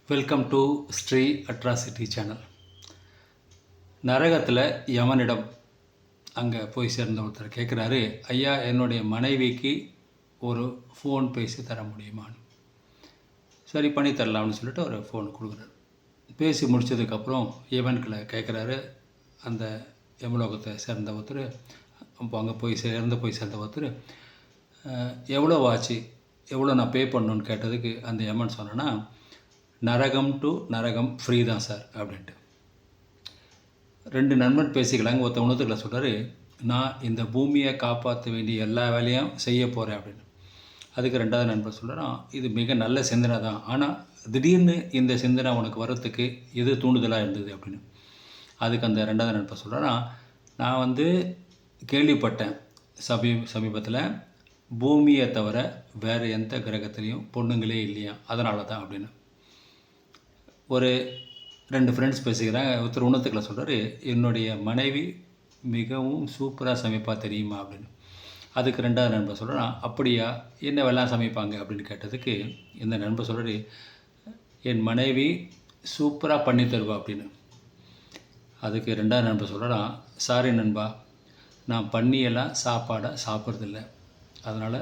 Welcome to Sri Atrocity channel. நரகத்தில் யமனிடம் அங்கே போய் சேர்ந்த ஒருத்தர் கேட்குறாரு, ஐயா என்னுடைய மனைவிக்கு ஒரு ஃபோன் பேசி தர முடியுமான்னு. சரி பண்ணி தரலாம்னு சொல்லிட்டு ஒரு ஃபோன் கொடுக்குறாரு. பேசி முடித்ததுக்கப்புறம் யமன்களை கேட்குறாரு. அந்த யமலோகத்தை சேர்ந்த ஒருத்தர், அப்போ அங்கே போய் சேர்ந்த ஒருத்தர், எவ்வளோ ஆச்சு, எவ்வளோ நான் பே பண்ணணுன்னு கேட்டதுக்கு அந்த யமன் சொன்னேன்னா, நரகம் டு நரகம் ஃப்ரீ தான் சார் அப்படின்ட்டு. 2 நண்பன் பேசிக்கலாங்க. ஒருத்தர் உணர்த்துக்களை சொல்கிறாரு, நான் இந்த பூமியை காப்பாற்ற வேண்டிய எல்லா வேலையும் செய்ய போகிறேன் அப்படின்னு. அதுக்கு 2வது நண்பர் சொல்கிறான், இது மிக நல்ல சிந்தனை தான், ஆனால் திடீர்னு இந்த சிந்தனை உனக்கு வர்றதுக்கு எது தூண்டுதலாக இருந்தது அப்படின்னு. அதுக்கு அந்த 2வது நண்பர் சொல்கிறான், நான் கேள்விப்பட்டேன் சமீபத்தில் பூமியை தவிர வேறு எந்த கிரகத்துலேயும் பொண்ணுங்களே இல்லையா, அதனால தான் அப்படின்னு. ஒரு 2 ஃப்ரெண்ட்ஸ் பேசிக்கிறாங்க. ஒருத்தர் உணர்த்துக்களை சொல்கிறாரு, என்னுடைய மனைவி மிகவும் சூப்பராக சமைப்பா தெரியுமா அப்படின்னு. அதுக்கு 2வது நண்பர் சொல்கிறான், அப்படியா, என்ன வெள்ளம் சமைப்பாங்க அப்படின்னு கேட்டதுக்கு இந்த நண்பர் சொல்கிறாரு, என் மனைவி சூப்பராக பண்ணி தருவா அப்படின்னு. அதுக்கு 2வது நண்பர் சொல்கிறான், சாரி நண்பா, நான் பண்ணியெல்லாம் சாப்பாடை சாப்பிட்றதில்ல, அதனால்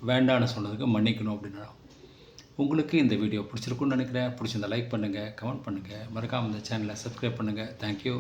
வேண்டான்னு சொன்னதுக்கு மன்னிக்கணும் அப்படின்னா. உங்களுக்கு இந்த வீடியோ பிடிச்சிருக்குன்னு நினைக்கிறேன். பிடிச்சிருந்தா லைக் பண்ணுங்கள், கமெண்ட் பண்ணுங்கள், மறக்காமல் இந்த சேனலை சப்ஸ்கிரைப் பண்ணுங்கள். தேங்க்யூ.